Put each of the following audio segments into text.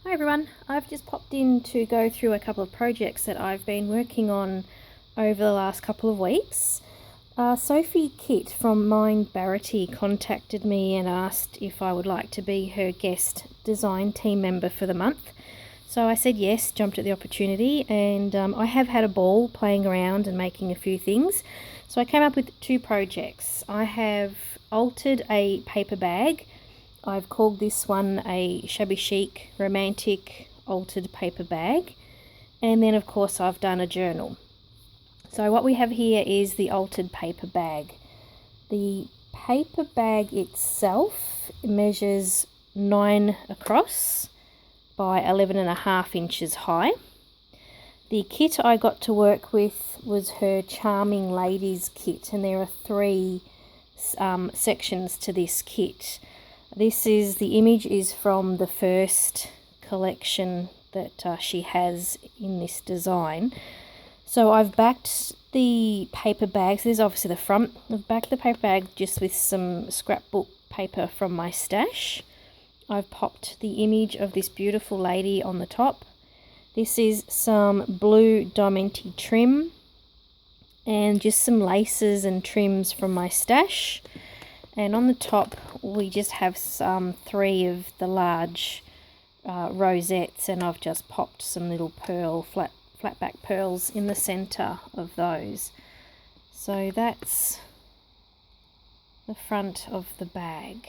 Hi everyone, I've just popped in to go through a couple of projects that I've been working on over the last couple of weeks. Sophie Kit from MindBarretty contacted me and asked if I would like to be her guest design team member for the month. So I said yes, jumped at the opportunity, and I have had a ball playing around and making a few things. So I came up with two projects. I have altered a paper bag. I've called this one a Shabby Chic romantic altered paper bag, and then of course I've done a journal. So what we have here is the altered paper bag. The paper bag itself measures 9 across by 11.5 inches high. The kit I got to work with was her Charming Ladies kit, and there are 3 sections to this kit. The image is from the first collection that she has in this design. So I've backed the paper bag. So this is obviously the front. I've backed the paper bag just with some scrapbook paper from my stash. I've popped the image of this beautiful lady on the top. This is some blue diamante trim and just some laces and trims from my stash. And on the top we just have some 3 of the large rosettes, and I've just popped some little flat back pearls in the center of those. So that's the front of the bag.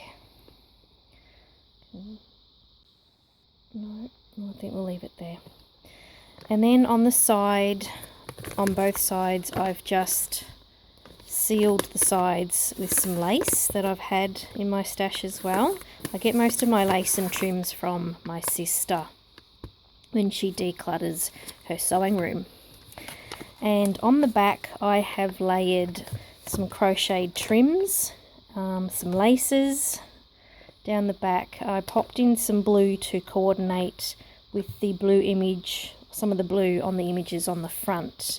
No, I think we'll leave it there. And then on the side, on both sides, I've just sealed the sides with some lace that I've had in my stash as well. I get most of my lace and trims from my sister when she declutters her sewing room. And on the back I have layered some crocheted trims, some laces down the back. I popped in some blue to coordinate with the blue image, some of the blue on the images on the front,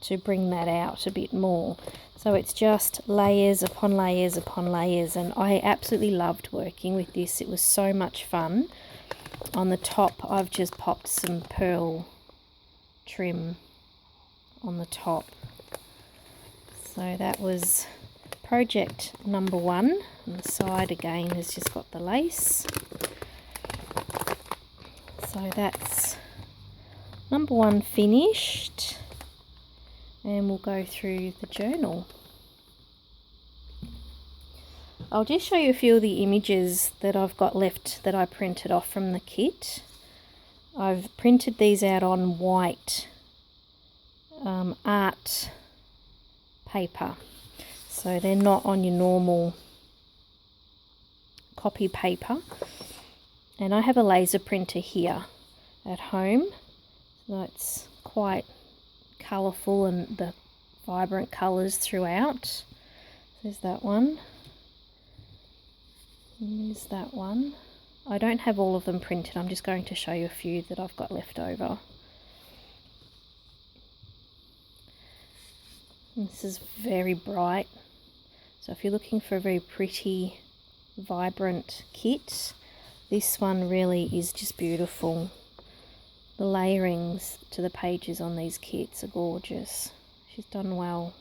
to bring that out a bit more. So it's just layers upon layers upon layers, and I absolutely loved working with this. It was so much fun. On the top I've just popped some pearl trim on the top. So that was project number 1. On the side again has just got the lace. So that's number 1 finished. And we'll go through the journal. I'll just show you a few of the images that I've got left that I printed off from the kit. I've printed these out on white art paper, so they're not on your normal copy paper. And I have a laser printer here at home, so it's quite colourful and the vibrant colours throughout. There's that one. And there's that one. I don't have all of them printed. I'm just going to show you a few that I've got left over. And this is very bright. So if you're looking for a very pretty, vibrant kit, this one really is just beautiful. The layerings to the pages on these kits are gorgeous. She's done well.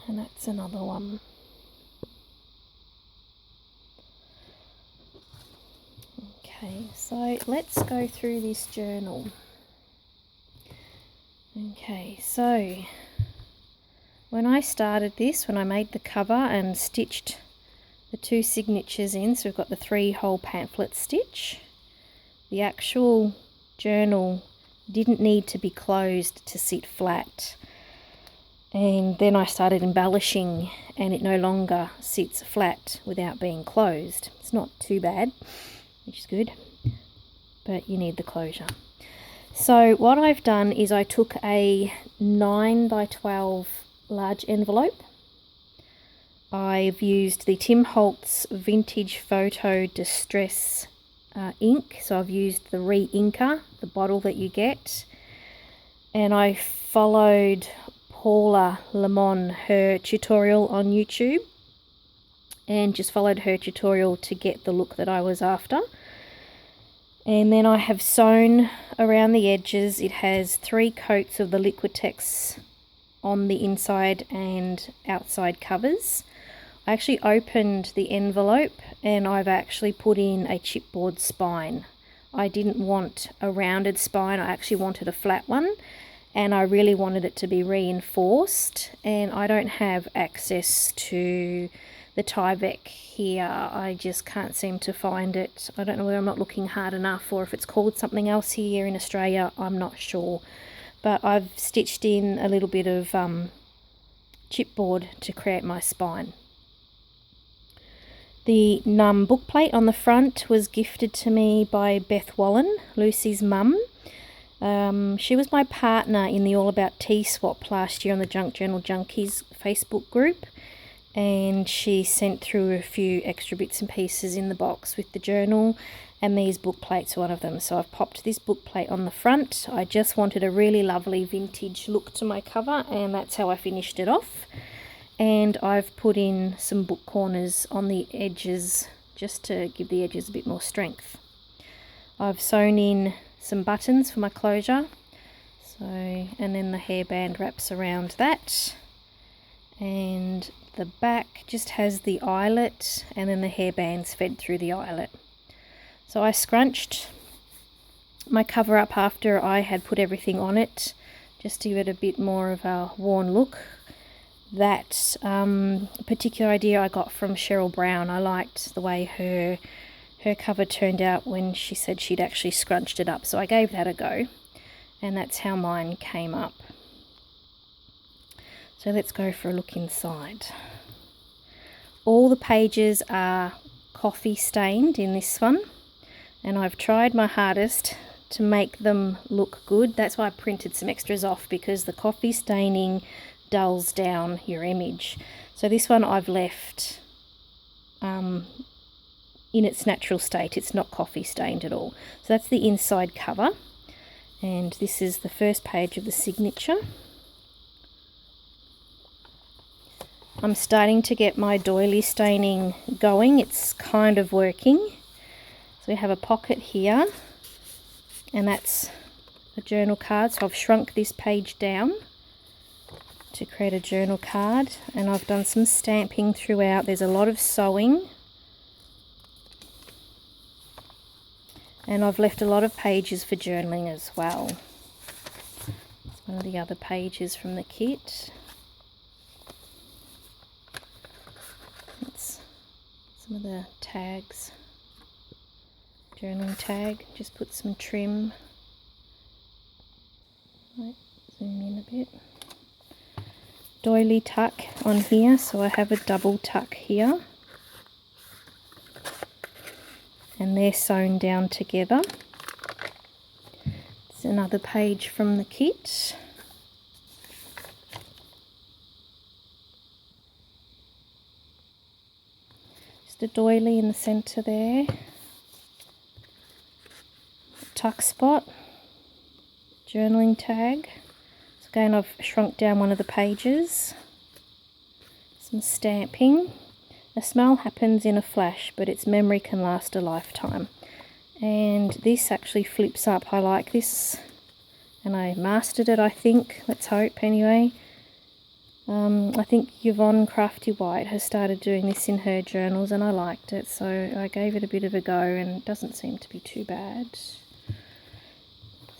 And that's another one. Okay, so let's go through this journal. Okay, so when I started this, when I made the cover and stitched the 2 signatures in, so we've got the 3-hole pamphlet stitch. The actual journal didn't need to be closed to sit flat, and then I started embellishing and it no longer sits flat without being closed. It's not too bad, which is good, but you need the closure. So what I've done is I took a 9 by 12 large envelope. I've used the Tim Holtz Vintage Photo Distress ink, so I've used the reinker, the bottle that you get, and I followed Paula Lemon, her tutorial on YouTube, and just followed her tutorial to get the look that I was after. And then I have sewn around the edges. It has 3 coats of the Liquitex on the inside and outside covers. I actually opened the envelope and I've actually put in a chipboard spine. I didn't want a rounded spine, I actually wanted a flat one, and I really wanted it to be reinforced, and I don't have access to the Tyvek here. I just can't seem to find it. I don't know whether I'm not looking hard enough or if it's called something else here in Australia, I'm not sure. But I've stitched in a little bit of chipboard to create my spine. The book plate on the front was gifted to me by Beth Wallen, Lucy's mum. She was my partner in the All About Tea swap last year on the Junk Journal Junkies Facebook group, and she sent through a few extra bits and pieces in the box with the journal, and these book plates are one of them. So I've popped this book plate on the front. I just wanted a really lovely vintage look to my cover, and that's how I finished it off. And I've put in some book corners on the edges just to give the edges a bit more strength. I've sewn in some buttons for my closure, and then the hairband wraps around that, and the back just has the eyelet, and then the hairbands fed through the eyelet. So I scrunched my cover up after I had put everything on it, just to give it a bit more of a worn look. That particular idea I got from Cheryl Brown. I liked the way her cover turned out when she said she'd actually scrunched it up, so I gave that a go, and that's how mine came up. So let's go for a look inside. All the pages are coffee stained in this one, and I've tried my hardest to make them look good. That's why I printed some extras off, because the coffee staining dulls down your image. So this one I've left in its natural state. It's not coffee stained at all. So that's the inside cover, and this is the first page of the signature. I'm starting to get my doily staining going. It's kind of working. So we have a pocket here, and that's a journal card. So I've shrunk this page down to create a journal card, and I've done some stamping throughout. There's a lot of sewing, and I've left a lot of pages for journaling as well. It's one of the other pages from the kit. That's some of the tags. Journaling tag, just put some trim. Right, zoom in a bit. Doily tuck on here, so I have a double tuck here, and they're sewn down together. It's another page from the kit. Just a doily in the centre there. Tuck spot, journaling tag. Again, I've shrunk down one of the pages. Some stamping. A smell happens in a flash, but its memory can last a lifetime. And this actually flips up. I like this, and I mastered it, I think. Let's hope, anyway. I think Yvonne Crafty White has started doing this in her journals, and I liked it, so I gave it a bit of a go, and it doesn't seem to be too bad.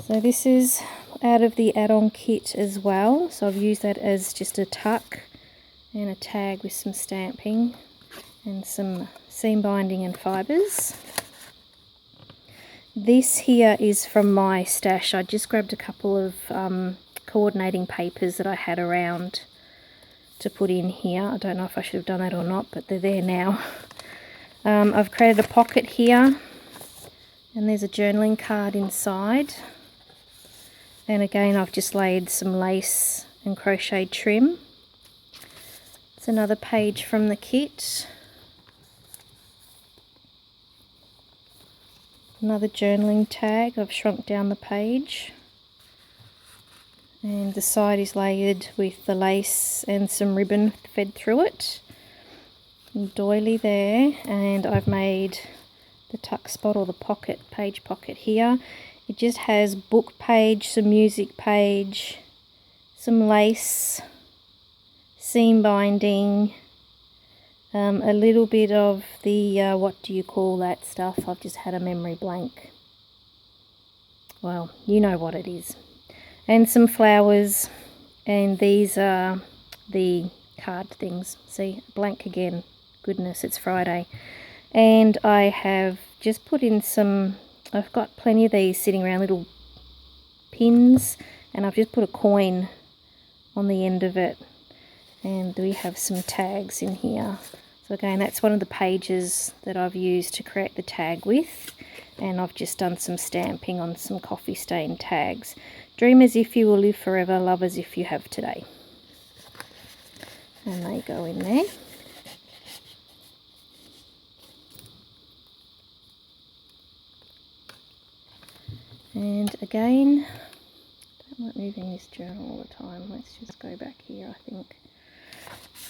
So this is out of the add-on kit as well, so I've used that as just a tuck and a tag with some stamping and some seam binding and fibres. This here is from my stash. I just grabbed a couple of coordinating papers that I had around to put in here. I don't know if I should have done that or not, but they're there now. I've created a pocket here, and there's a journaling card inside. And again, I've just laid some lace and crochet trim. It's another page from the kit. Another journaling tag. I've shrunk down the page. And the side is layered with the lace and some ribbon fed through it. some doily there, and I've made the tuck spot or the pocket, page pocket here. It just has book page, some music page, some lace, seam binding, a little bit of the, what do you call that stuff? I've just had a memory blank. Well, you know what it is. And some flowers, and these are the card things. See, blank again. Goodness, it's Friday. And I have just put in some, I've got plenty of these sitting around, little pins, and I've just put a coin on the end of it. And we have some tags in here. So again, that's one of the pages that I've used to create the tag with. And I've just done some stamping on some coffee stain tags. Dream as if you will live forever, love as if you have today. And they go in there. And again, don't like moving this journal all the time. Let's just go back here, I think.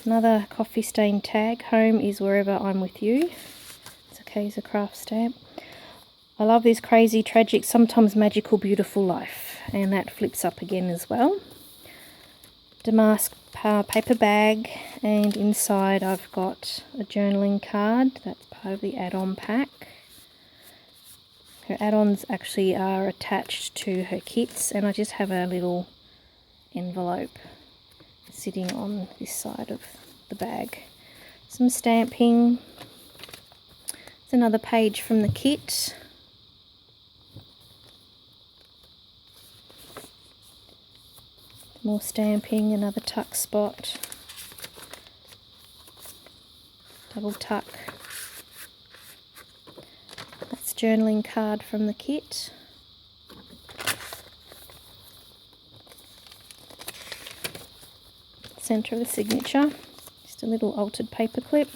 Another coffee stain tag. Home is wherever I'm with you. It's okay as a craft stamp. I love this crazy, tragic, sometimes magical, beautiful life. And that flips up again as well. Damask paper bag, and inside I've got a journaling card. That's part of the add-on pack. Her add-ons actually are attached to her kits, and I just have a little envelope sitting on this side of the bag. Some stamping. It's another page from the kit. More stamping, another tuck spot. Double tuck. That's journaling card from the kit. Centre of the signature, just a little altered paper clip.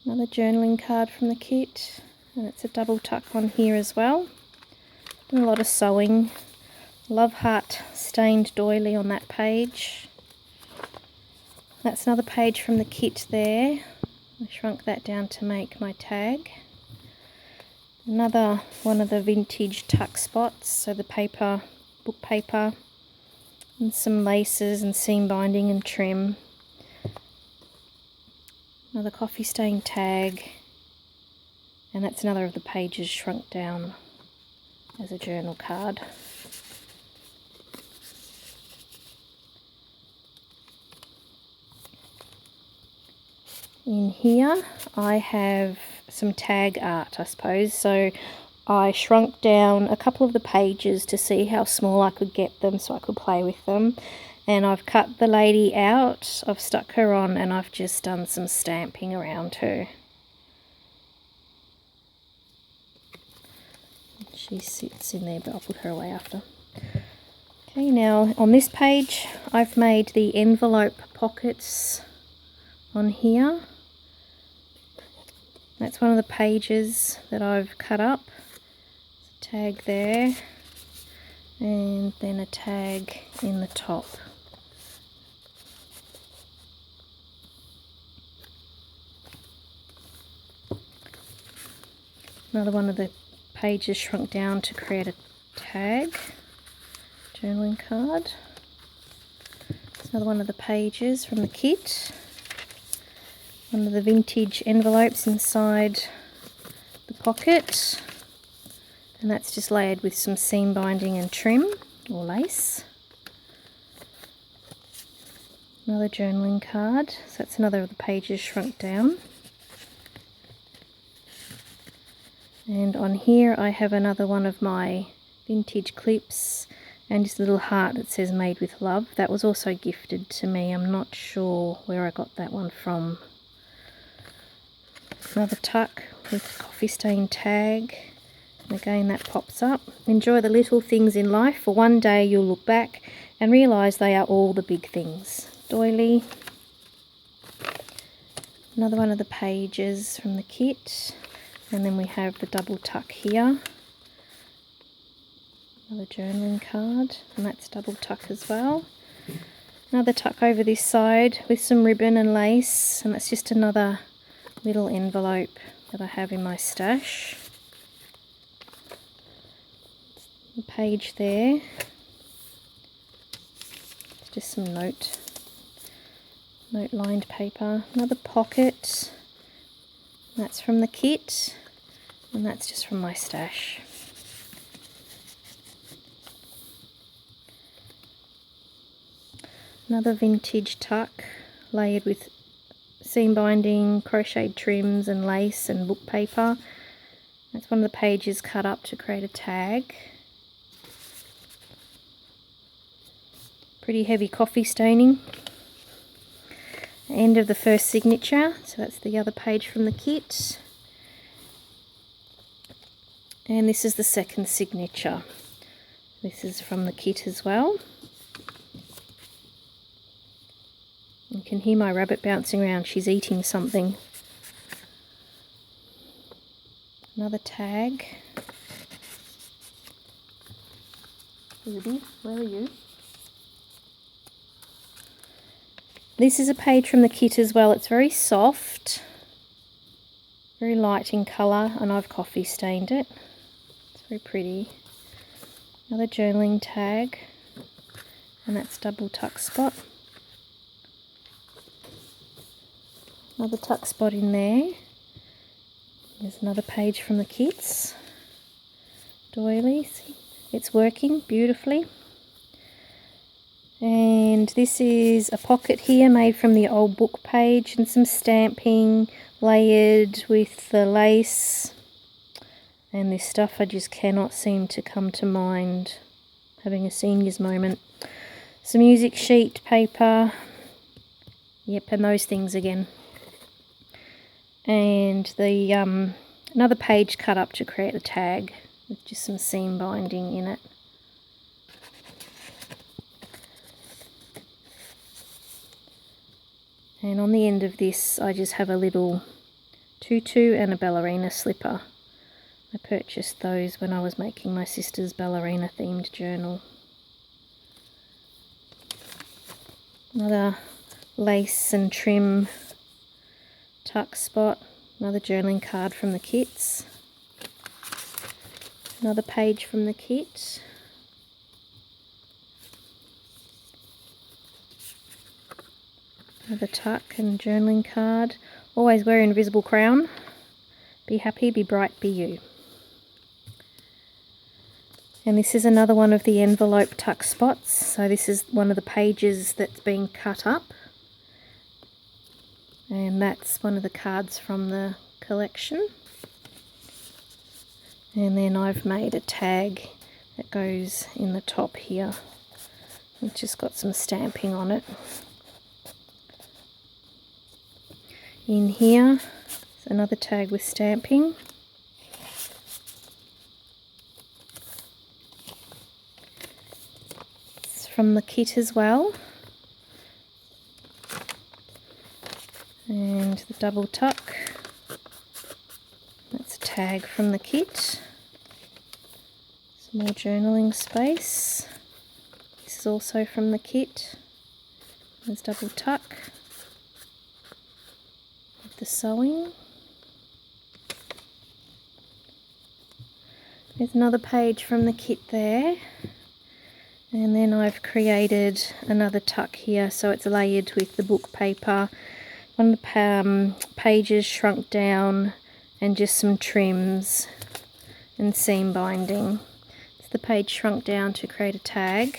Another journaling card from the kit, and it's a double tuck on here as well. Done a lot of sewing. Love heart stained doily on that page. That's another page from the kit there. I shrunk that down to make my tag. Another one of the vintage tuck spots, so the paper, book paper, and some laces and seam binding and trim. Another coffee stain tag, and that's another of the pages shrunk down as a journal card. In here I have some tag art, I suppose, so I shrunk down a couple of the pages to see how small I could get them so I could play with them, and I've cut the lady out, I've stuck her on, and I've just done some stamping around her. She sits in there, but I'll put her away after. Okay, now on this page I've made the envelope pockets on here. That's one of the pages that I've cut up. A tag there, and then a tag in the top. Another one of the pages shrunk down to create a tag, journaling card. It's another one of the pages from the kit. One of the vintage envelopes inside the pocket, and that's just layered with some seam binding and trim or lace. Another journaling card, so that's another of the pages shrunk down. And on here I have another one of my vintage clips, and just a little heart that says made with love. That was also gifted to me. I'm not sure where I got that one from. Another tuck with coffee stain tag, and again that pops up. Enjoy the little things in life, for one day you'll look back and realise they are all the big things. Doily. Another one of the pages from the kit, and then we have the double tuck here. Another journaling card, and that's double tuck as well. Another tuck over this side with some ribbon and lace, and that's just another little envelope that I have in my stash. The page there. It's just some note lined paper. Another pocket. That's from the kit, and that's just from my stash. Another vintage tuck layered with seam binding, crocheted trims and lace and book paper. That's one of the pages cut up to create a tag. Pretty heavy coffee staining. End of the first signature, so that's the other page from the kit. And this is the second signature. This is from the kit as well. You can hear my rabbit bouncing around, she's eating something. Another tag. Ruby, where are you? This is a page from the kit as well. It's very soft, very light in colour, and I've coffee stained it. It's very pretty. Another journaling tag, and that's double tuck spot. Another tuck spot in there. There's another page from the kits. Doilies. It's working beautifully. And this is a pocket here made from the old book page and some stamping layered with the lace. And this stuff I just cannot seem to come to mind. Having a senior's moment. Some music sheet paper. Yep, and those things again. And the another page cut up to create a tag with just some seam binding in it. And on the end of this I just have a little tutu and a ballerina slipper. I purchased those when I was making my sister's ballerina themed journal. Another lace and trim tuck spot. Another journaling card from the kits. Another page from the kit. Another tuck and journaling card. Always wear invisible crown. Be happy, be bright, be you. And this is another one of the envelope tuck spots. So this is one of the pages that's been cut up. And that's one of the cards from the collection. And then I've made a tag that goes in the top here. It's just got some stamping on it. In here, there's another tag with stamping. It's from the kit as well. And the double tuck. That's a tag from the kit. Some more journaling space. This is also from the kit. There's double tuck. The sewing. There's another page from the kit there, and then I've created another tuck here, so it's layered with the book paper, one of the pages shrunk down, and just some trims and seam binding. It's the page shrunk down to create a tag.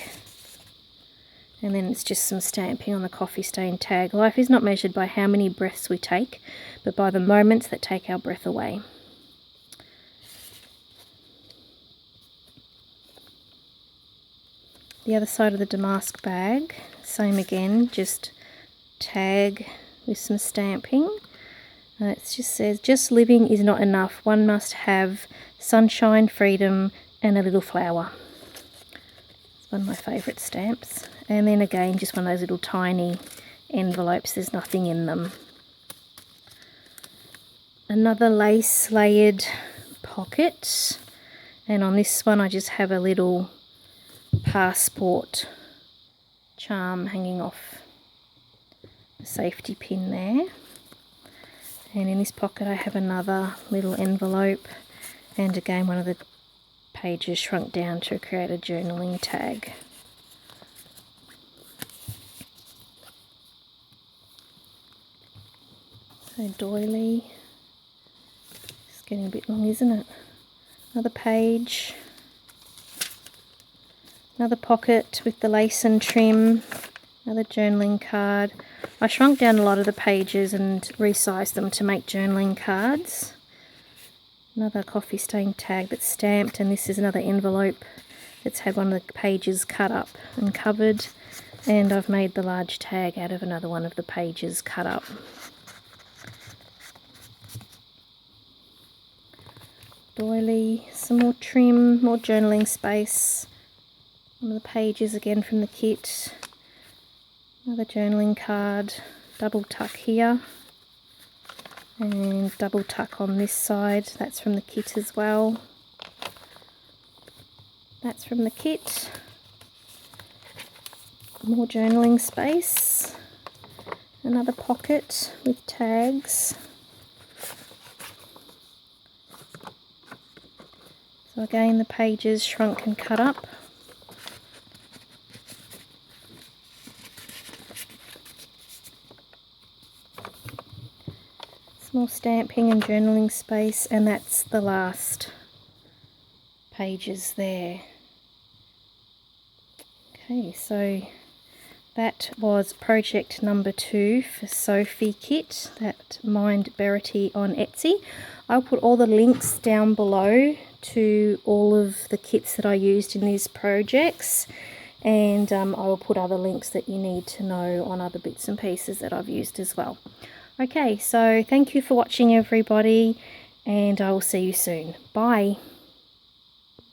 And then it's just some stamping on the coffee stain tag. Life is not measured by how many breaths we take, but by the moments that take our breath away. The other side of the damask bag, same again, just tag with some stamping. It just says, just living is not enough. One must have sunshine, freedom, and a little flower. It's one of my favourite stamps. And then again, just one of those little tiny envelopes, there's nothing in them. Another lace layered pocket, and on this one I just have a little passport charm hanging off the safety pin there. And in this pocket I have another little envelope, and again one of the pages shrunk down to create a journaling tag. So doily, it's getting a bit long, isn't it? Another page, another pocket with the lace and trim, another journaling card. I shrunk down a lot of the pages and resized them to make journaling cards. Another coffee stain tag that's stamped, and this is another envelope that's had one of the pages cut up and covered, and I've made the large tag out of another one of the pages cut up. Doily, some more trim, more journaling space. One of the pages again from the kit. Another journaling card, double tuck here, and double tuck on this side. That's from the kit as well. That's from the kit. More journaling space. Another pocket with tags. So again, the pages shrunk and cut up. Some more stamping and journaling space, and that's the last pages there. Okay, so that was project number 2 for Sophie Kit, that MindBarretty on Etsy. I'll put all the links down below to all of the kits that I used in these projects, and I will put other links that you need to know on other bits and pieces that I've used as well. Okay, so thank you for watching everybody, and I will see you soon. Bye.